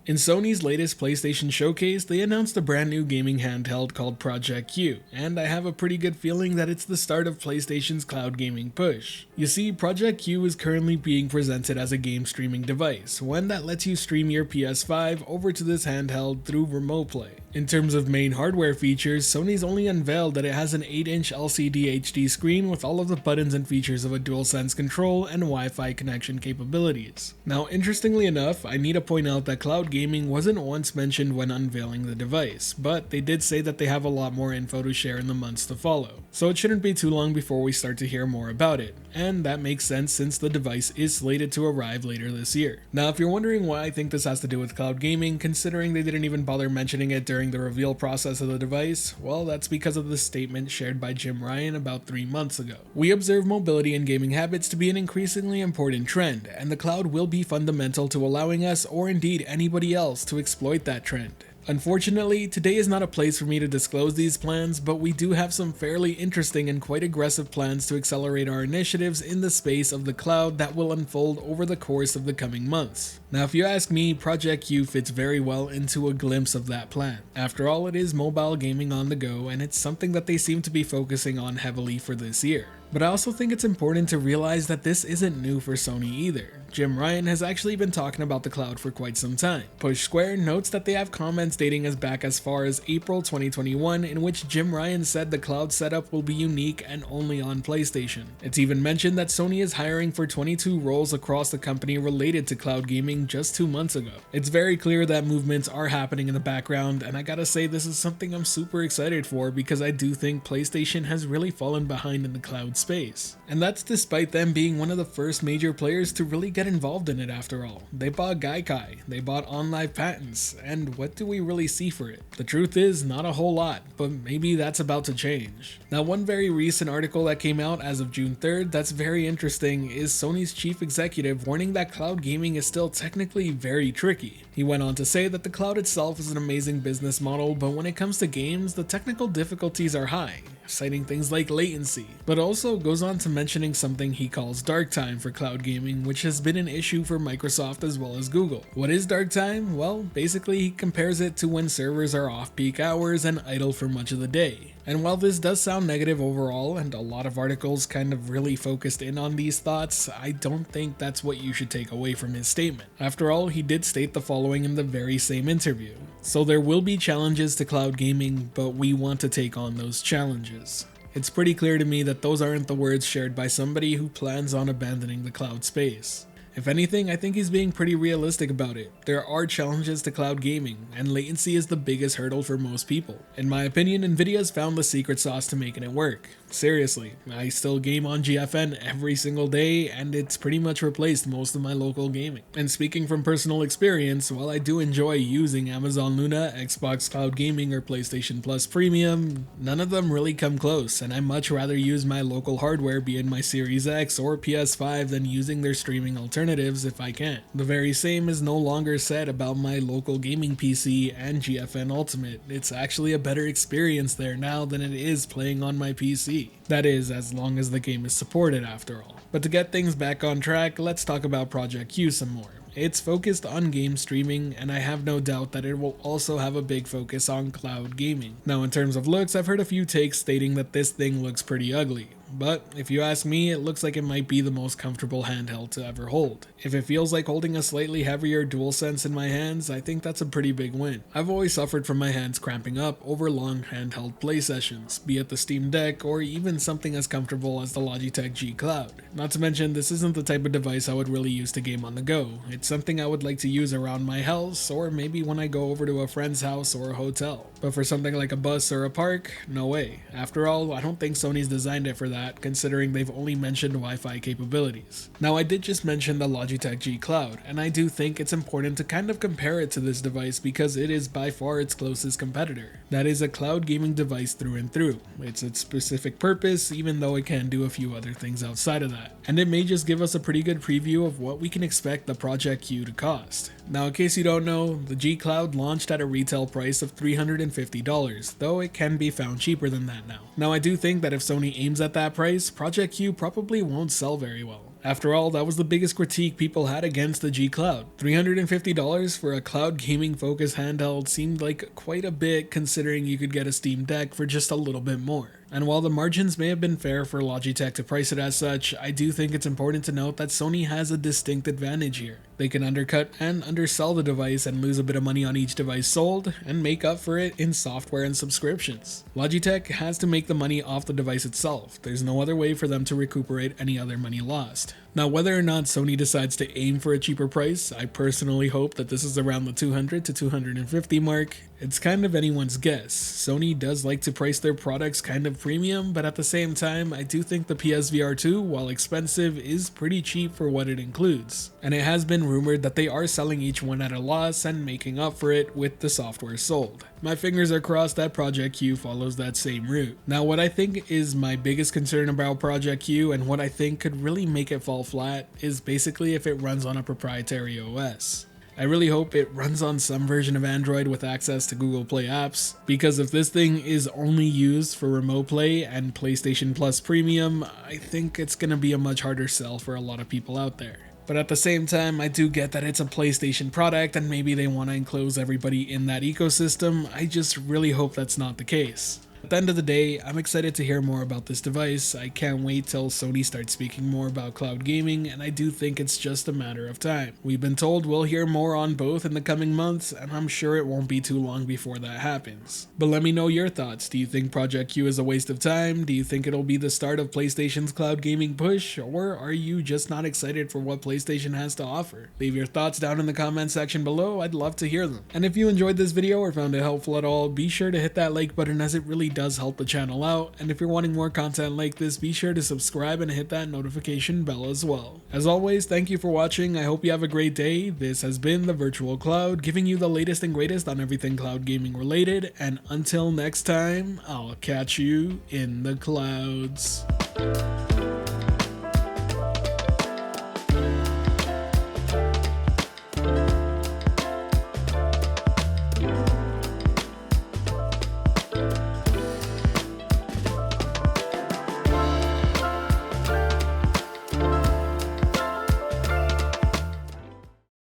In Sony's latest PlayStation showcase, they announced a brand new gaming handheld called Project Q, and I have a pretty good feeling that it's the start of PlayStation's cloud gaming push. You see, Project Q is currently being presented as a game streaming device, one that lets you stream your PS5 over to this handheld through remote play. In terms of main hardware features, Sony's only unveiled that it has an 8-inch LCD HD screen with all of the buttons and features of a DualSense control and Wi-Fi connection capabilities. Now, interestingly enough, I need to point out that cloud gaming wasn't once mentioned when unveiling the device, but they did say that they have a lot more info to share in the months to follow, so it shouldn't be too long before we start to hear more about it, and that makes sense since the device is slated to arrive later this year. Now, if you're wondering why I think this has to do with cloud gaming, considering they didn't even bother mentioning it during the reveal process of the device, well, that's because of the statement shared by Jim Ryan about 3 months ago. We observe mobility and gaming habits to be an increasingly important trend, and the cloud will be fundamental to allowing us, or indeed anybody else, to exploit that trend. Unfortunately, today is not a place for me to disclose these plans, but we do have some fairly interesting and quite aggressive plans to accelerate our initiatives in the space of the cloud that will unfold over the course of the coming months. Now, if you ask me, Project Q fits very well into a glimpse of that plan. After all, it is mobile gaming on the go, and it's something that they seem to be focusing on heavily for this year. But I also think it's important to realize that this isn't new for Sony either. Jim Ryan has actually been talking about the cloud for quite some time. Push Square notes that they have comments dating as back as far as April 2021 in which Jim Ryan said the cloud setup will be unique and only on PlayStation. It's even mentioned that Sony is hiring for 22 roles across the company related to cloud gaming just 2 months ago. It's very clear that movements are happening in the background, and I gotta say this is something I'm super excited for because I do think PlayStation has really fallen behind in the cloud space. And that's despite them being one of the first major players to really get involved in it after all. They bought Gaikai, they bought OnLive Patents, and what do we really see for it? The truth is, not a whole lot, but maybe that's about to change. Now, one very recent article that came out as of June 3rd that's very interesting is Sony's chief executive warning that cloud gaming is still technically very tricky. He went on to say that the cloud itself is an amazing business model, but when it comes to games, the technical difficulties are high, citing things like latency, but also goes on to mentioning something he calls dark time for cloud gaming, which has been an issue for Microsoft as well as Google. What is dark time? Well, basically he compares it to when servers are off peak hours and idle for much of the day. And while this does sound negative overall, and a lot of articles kind of really focused in on these thoughts, I don't think that's what you should take away from his statement. After all, he did state the following in the very same interview. So there will be challenges to cloud gaming, but we want to take on those challenges. It's pretty clear to me that those aren't the words shared by somebody who plans on abandoning the cloud space. If anything, I think he's being pretty realistic about it. There are challenges to cloud gaming, and latency is the biggest hurdle for most people. In my opinion, Nvidia's found the secret sauce to making it work. Seriously, I still game on GFN every single day, and it's pretty much replaced most of my local gaming. And speaking from personal experience, while I do enjoy using Amazon Luna, Xbox Cloud Gaming, or PlayStation Plus Premium, none of them really come close, and I much rather use my local hardware, be it my Series X or PS5, than using their streaming alternatives if I can. The very same is no longer said about my local gaming PC and GFN Ultimate. It's actually a better experience there now than it is playing on my PC. That is, as long as the game is supported after all. But to get things back on track, let's talk about Project Q some more. It's focused on game streaming, and I have no doubt that it will also have a big focus on cloud gaming. Now, in terms of looks, I've heard a few takes stating that this thing looks pretty ugly. But if you ask me, it looks like it might be the most comfortable handheld to ever hold. If it feels like holding a slightly heavier DualSense in my hands, I think that's a pretty big win. I've always suffered from my hands cramping up over long handheld play sessions, be it the Steam Deck or even something as comfortable as the Logitech G Cloud. Not to mention, this isn't the type of device I would really use to game on the go. It's something I would like to use around my house, or maybe when I go over to a friend's house or a hotel. But for something like a bus or a park, no way. After all, I don't think Sony's designed it for that, considering they've only mentioned Wi-Fi capabilities. Now, I did just mention the Logitech G Cloud, and I do think it's important to kind of compare it to this device because it is by far its closest competitor. That is a cloud gaming device through and through. It's its specific purpose, even though it can do a few other things outside of that. And it may just give us a pretty good preview of what we can expect the Project Q to cost. Now, in case you don't know, the G Cloud launched at a retail price of $350, though it can be found cheaper than that now. Now, I do think that if Sony aims at that price, Project Q probably won't sell very well. After all, that was the biggest critique people had against the G Cloud. $350 for a cloud gaming focused handheld seemed like quite a bit considering you could get a Steam Deck for just a little bit more. And while the margins may have been fair for Logitech to price it as such, I do think it's important to note that Sony has a distinct advantage here. They can undercut and undersell the device and lose a bit of money on each device sold, and make up for it in software and subscriptions. Logitech has to make the money off the device itself. There's no other way for them to recuperate any other money lost. Now, whether or not Sony decides to aim for a cheaper price, I personally hope that this is around the $200 to $250 mark. It's kind of anyone's guess. Sony does like to price their products kind of premium, but at the same time, I do think the PSVR 2, while expensive, is pretty cheap for what it includes. And it has been rumored that they are selling each one at a loss and making up for it with the software sold. My fingers are crossed that Project Q follows that same route. Now, what I think is my biggest concern about Project Q and what I think could really make it fall flat is basically if it runs on a proprietary OS. I really hope it runs on some version of Android with access to Google Play apps, because if this thing is only used for remote play and PlayStation Plus Premium, I think it's gonna be a much harder sell for a lot of people out there. But at the same time, I do get that it's a PlayStation product and maybe they want to enclose everybody in that ecosystem. I just really hope that's not the case. At the end of the day, I'm excited to hear more about this device. I can't wait till Sony starts speaking more about cloud gaming, and I do think it's just a matter of time. We've been told we'll hear more on both in the coming months, and I'm sure it won't be too long before that happens. But let me know your thoughts. Do you think Project Q is a waste of time? Do you think it'll be the start of PlayStation's cloud gaming push? Or are you just not excited for what PlayStation has to offer? Leave your thoughts down in the comment section below. I'd love to hear them. And if you enjoyed this video or found it helpful at all, be sure to hit that like button, as it really does help the channel out. And if you're wanting more content like this, be sure to subscribe and hit that notification bell as well. As always, thank you for watching. I hope you have a great day. This has been the Virtual Cloud, giving you the latest and greatest on everything cloud gaming related. And until next time, I'll catch you in the clouds.